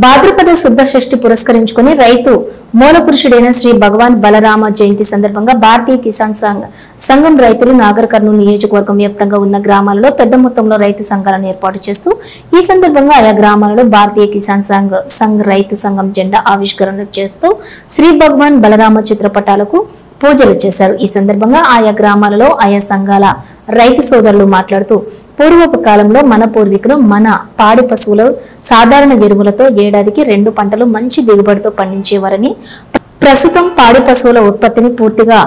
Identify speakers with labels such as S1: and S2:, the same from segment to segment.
S1: భాద్రపద శుద్ధ షష్ఠి పురస్కరించుకుని రైతు మూలపురుషుడైన శ్రీ భగవాన్ బలరామ జయంతి సందర్భంగా భారతీయ కిసాన్ సంఘం రైతులు నాగర్ కర్నూలు నియోజకవర్గం వ్యాప్తంగా ఉన్న గ్రామాలలో పెద్ద మొత్తంలో రైతు సంఘాలను ఏర్పాటు చేస్తూ ఈ సందర్భంగా ఆయా గ్రామాలలో భారతీయ కిసాన్ సంఘ్ రైతు సంఘం జెండా ఆవిష్కరణ చేస్తూ శ్రీ భగవాన్ బలరామ చిత్రపటాలకు పూజలు చేశారు। ఈ సందర్భంగా ఆయా గ్రామాలలో ఆయా సంఘాల రైతు సోదరులు మాట్లాడుతూ పూర్వపు కాలంలో మన పూర్వీకులు మన పాడి పశువులు సాధారణ ఎరువులతో ఏడాదికి 2 పంటలు మంచి దిగుబడితో పండించేవారని, ప్రస్తుతం పాడి పశువుల ఉత్పత్తిని పూర్తిగా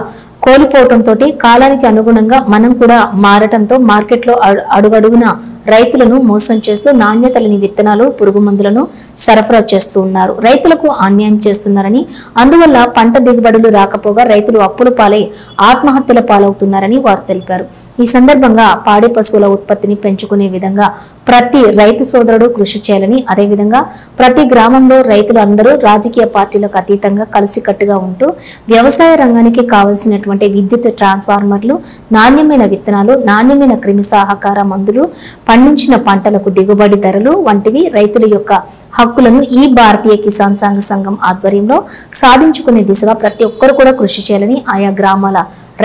S1: కోల్పోవడంతో కాలానికి అనుగుణంగా మనం కూడా మారటంతో మార్కెట్లో అడుగడుగున రైతులను మోసం చేస్తూ నాణ్యత లేని విత్తనాలు, పురుగు మందులను సరఫరా చేస్తూ ఉన్నారు। రైతులకు అన్యాయం చేస్తున్నారని, అందువల్ల పంట దిగుబడులు రాకపోగా రైతులు అప్పుల పాలై ఆత్మహత్యల పాలవుతున్నారని వారు తెలిపారు। ఈ సందర్భంగా పాడి పశువుల ఉత్పత్తిని పెంచుకునే విధంగా ప్రతి రైతు సోదరుడు కృషి చేయాలని, అదేవిధంగా ప్రతి గ్రామంలో రైతులు అందరూ రాజకీయ పార్టీలకు అతీతంగా కలిసికట్టుగా ఉంటూ వ్యవసాయ రంగానికి కావలసినటువంటి విద్యుత్ ట్రాన్స్ఫార్మర్లు, నాణ్యమైన విత్తనాలు, నాణ్యమైన క్రిమిసంహారక మందులు, పండించిన పంటలకు దిగుబడి ధరలు వంటివి రైతుల యొక్క హక్కులను ఈ భారతీయ కిసాన్ సంఘం ఆధ్వర్యంలో సాధించుకునే దిశగా ప్రతి ఒక్కరు కూడా కృషి చేయాలని ఆయా గ్రామాల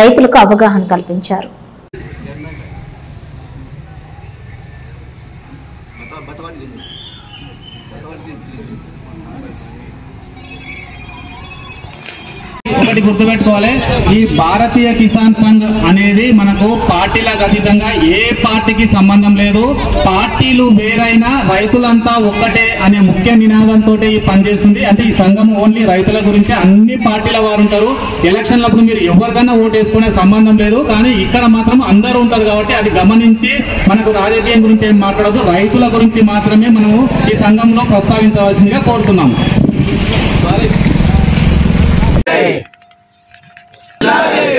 S1: రైతులకు అవగాహన కల్పించారు।
S2: ఒకటి గుర్తుపెట్టుకోవాలి, ఈ భారతీయ కిసాన్ సంఘ్ అనేది మనకు పార్టీలకు అతీతంగా ఏ పార్టీకి సంబంధం లేదు। పార్టీలు వేరైనా రైతులంతా ఒక్కటే అనే ముఖ్య నినాదంతో ఈ పనిచేస్తుంది। అంటే ఈ సంఘం ఓన్లీ రైతుల గురించి, అన్ని పార్టీల వారు ఉంటారు। ఎలక్షన్లప్పుడు మీరు ఎవరికైనా ఓటు వేసుకునే సంబంధం లేదు, కానీ ఇక్కడ మాత్రం అందరూ ఉంటారు కాబట్టి అది గమనించి మనకు రాజకీయం గురించి ఏం మాట్లాడదు, రైతుల గురించి మాత్రమే మనము ఈ సంఘంలో ప్రస్తావించవలసిందిగా కోరుతున్నాము।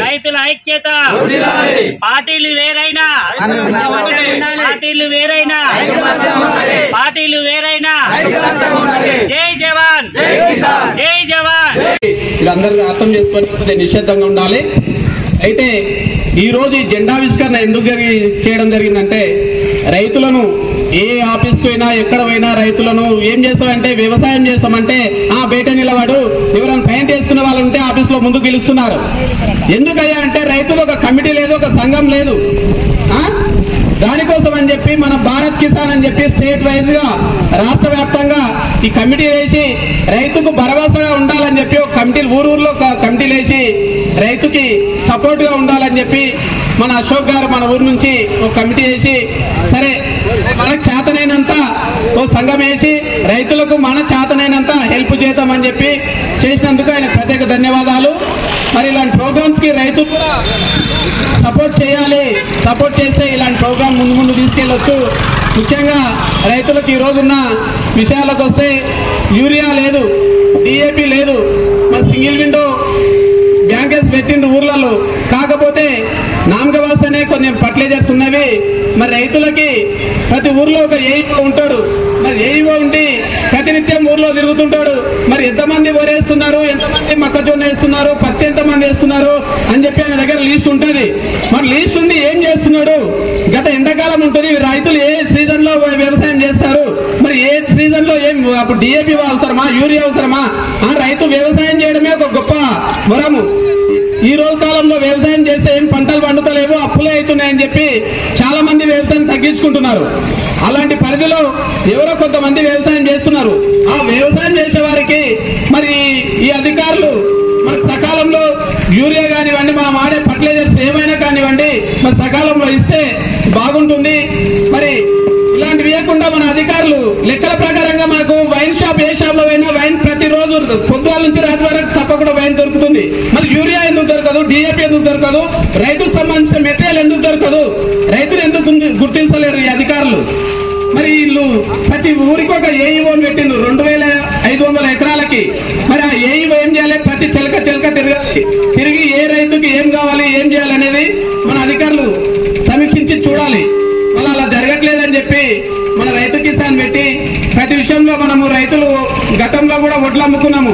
S3: రైతుల ఐక్యత, పార్టీలు వేరైనా జై జవాన్, జై జవాన్।
S2: వీళ్ళందరూ అర్థం చేసుకొని నిశ్శబ్దంగా ఉండాలి। అయితే ఈ రోజు ఈ జెండావిష్కరణ ఎందుకు చేయడం జరిగిందంటే, రైతులను ఏ ఆఫీస్కి పోయినా ఎక్కడ పోయినా రైతులను ఏం చేస్తామంటే, వ్యవసాయం చేస్తామంటే బయట నిలబడు, ఎవరైనా పెయింట్ వేసుకునే వాళ్ళు ఉంటే ఆఫీస్ లో ముందుకు పిలుస్తున్నారు। ఎందుకయ్యా అంటే రైతులు ఒక కమిటీ లేదు, ఒక సంఘం లేదు। దానికోసం అని చెప్పి మన భారత్ కిసాన్ అని చెప్పి స్టేట్ వైజ్ గా రాష్ట్ర వ్యాప్తంగా ఈ కమిటీ వేసి రైతుకు భరోసాగా ఉండాలని చెప్పి ఒక కమిటీలు ఊరూరులో కమిటీలు వేసి రైతుకి సపోర్ట్ గా ఉండాలని చెప్పి మన అశోక్ గారు మన ఊరు నుంచి ఒక కమిటీ వేసి, సరే మనకు చేతనైనంత ఓ సంఘం వేసి రైతులకు మన చేతనైనంత హెల్ప్ చేద్దామని చెప్పి చేసినందుకు ఆయన ప్రత్యేక ధన్యవాదాలు। మరి ఇలాంటి ప్రోగ్రామ్స్ కి రైతులు కూడా సపోర్ట్ చేయాలి, సపోర్ట్ చేస్తే ఇలాంటి ప్రోగ్రామ్ ముందు తీసుకెళ్ళొచ్చు। ముఖ్యంగా రైతులకు ఈ రోజున్న విషయాలకు వస్తే యూరియా లేదు, డిఏపి లేదు, మరి సింగిల్ విండో బ్యాంకెస్ పెట్టిండ్రు ఊర్లలో, కాకపోతే నామక వాస్తనే కొన్ని ఫర్టిలైజర్స్ ఉన్నవి। మరి రైతులకి ప్రతి ఊర్లో ఒక ఏఈఓ ఉంటాడు, మరి ఏఈఓ ఉండి ప్రతినిత్యం ఊర్లో తిరుగుతుంటాడు। మరి ఎంతమంది వరేస్తున్నారు, ఎంతమంది మొక్కజొన్న వేస్తున్నారు, పత్తి ఎంతమంది వేస్తున్నారు అని చెప్పి ఆయన దగ్గర లీస్ట్ ఉంటుంది। మరి లీస్ట్ ఉండి ఏం చేస్తున్నాడు, గత ఎండాకాలం ఉంటుంది, రైతులు ఏ సీజన్ లో వ్యవసాయం చేస్తారు, మరి ఏ సీజన్ లో ఏం అప్పుడు డిఏపి అవసరమా, యూరియా అవసరమా, రైతు వ్యవసాయం చేయడమే ఒక గొప్ప వరము। ఈ రోజు కాలంలో వ్యవసాయం చేస్తే ఏం పంటలు పండుతలేవు, అప్పులే అవుతున్నాయని చెప్పి చాలా మంది వ్యవసాయం తగ్గించుకుంటున్నారు। అలాంటి పరిధిలో ఎవరో కొంతమంది వ్యవసాయం చేస్తున్నారు। ఆ వ్యవసాయం చేసే వారికి మరి ఈ అధికారులు మరి సకాలంలో యూరియా కానివ్వండి, మనం వాడే ఫర్టిలైజర్స్ ఏమైనా కానివ్వండి, మరి సకాలంలో ఇస్తే బాగుంటుంది। మరి ఇలాంటివి ఇవ్వకుండా మన అధికారులు లెక్కల ప్రకారంగా మనకు వైన్ షాప్ ఏ షాప్ లో అయినా వైన్ ప్రతిరోజు పొద్దుగాల నుంచి రాత్రి వరకు తప్పకుండా వైన్ దొరుకుతుంది। మరి యూరియా ఎందుకు దొరకదు, డిఏపి ఎందుకు దొరకదు, రైతుకు సంబంధించిన మెటీరియల్ ఎందుకు దొరకదు, రైతులు ఎందుకు గుర్తించలేరు ఈ అధికారులు? మరి వీళ్ళు ప్రతి ఊరికి ఒక ఏఈఓని పెట్టిండ్రు 2500 ఎకరాలకి। మరి ఆ ఏఈఓ ఏం చేయాలి, ప్రతి చిలక తిరిగి ఏ రైతుకి ఏం కావాలి, ఏం చేయాలనేది మన అధికారులు సమీక్షించి చూడాలి। అలా జరగ జరగట్లేదని చెప్పి మన రైతు కిసాన్ పెట్టి ప్రతి విషయంలో మనము రైతులు గతంలో కూడా వడ్లు అమ్ముకున్నాము.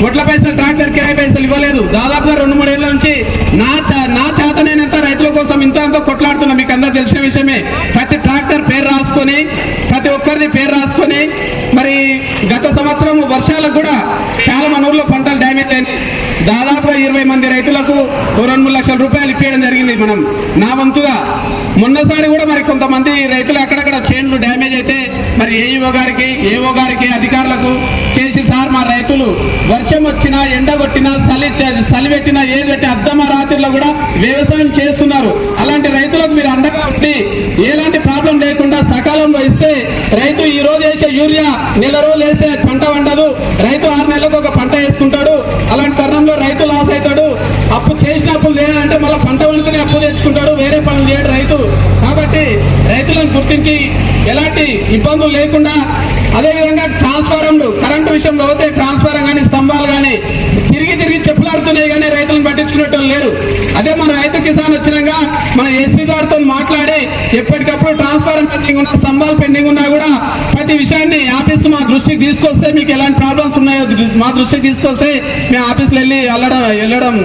S2: వడ్ల పైసలు ట్రాక్టర్ కిరాయి పైసలు ఇవ్వలేదు. దాదాపుగా 2-3 ఏళ్ల నుంచి నా చేతనైనంత రైతుల కోసం ఇంత కొట్లాడుతున్నా. మీకు అందరూ తెలిసిన విషయమే. ప్రతి ట్రాక్టర్ పేరు రాసుకొని, ప్రతి ఒక్కరిది పేరు రాసుకొని, మరి గత సంవత్సరం వర్షాలకు కూడా చాలా మన ఊర్లో పంటలు డ్యామేజ్ అయింది. దాదాపుగా 20 మంది రైతులకు 2-3 లక్షల రూపాయలు ఇప్పించడం జరిగింది మనం నా వంతుగా. మొన్నసారి కూడా మరి కొంతమంది రైతులు అక్కడక్కడ చేన్లు డ్యామేజ్ అయితే మరి ఏఓ గారికి అధికారులకు చేసి, సార్ మా రైతులు వర్షం వచ్చినా, ఎండ కొట్టినా, చలి పెట్టినా, ఏది పెట్టి అర్ధమ రాత్రిలో కూడా వ్యవసాయం చేస్తున్నారు. అలాంటి రైతులకు మీరు అండగా ఉండి ఎలాంటి ప్రాబ్లం లేకుండా సకాలంలో ఇస్తే రైతు ఈ రోజు వేసే యూరియా నెల రోజులు వేస్తే పంట వండదు. రైతు 6 నెలలకు ఒక పంట వేసుకుంటాడు. అలాంటి తరుణంలో రైతు లాస్ అవుతాడు. అప్పు చేసిన అప్పులు లేదంటే మళ్ళీ పంట వండుకుని అప్పు తెచ్చుకుంటాడు. వేరే పనులు చేయడు రైతు. కాబట్టి రైతులను గుర్తించి ఎలాంటి ఇబ్బందులు లేకుండా, అదేవిధంగా ట్రాన్స్ఫారంలు కరెంటు విషయంలో అయితే ట్రాన్స్ఫారం కానీ స్తంభాలు కానీ తిరిగి చెప్పులాడుతున్నాయి కానీ రైతులను పట్టించుకునేటోళ్ళు లేరు. అదే మన రైతు కిసాన్ వచ్చినాక మన ఎస్పీ గారితో మాట్లాడి ఎప్పటికప్పుడు ట్రాన్స్ఫారం పెండింగ్ ఉన్నా, స్తంభాలు పెండింగ్ ఉన్నా కూడా ప్రతి విషయాన్ని ఆఫీస్ మా దృష్టికి తీసుకొస్తే, మీకు ఎలాంటి ప్రాబ్లమ్స్ ఉన్నాయో మా దృష్టికి తీసుకొస్తే మేము ఆఫీస్లో వెళ్ళడం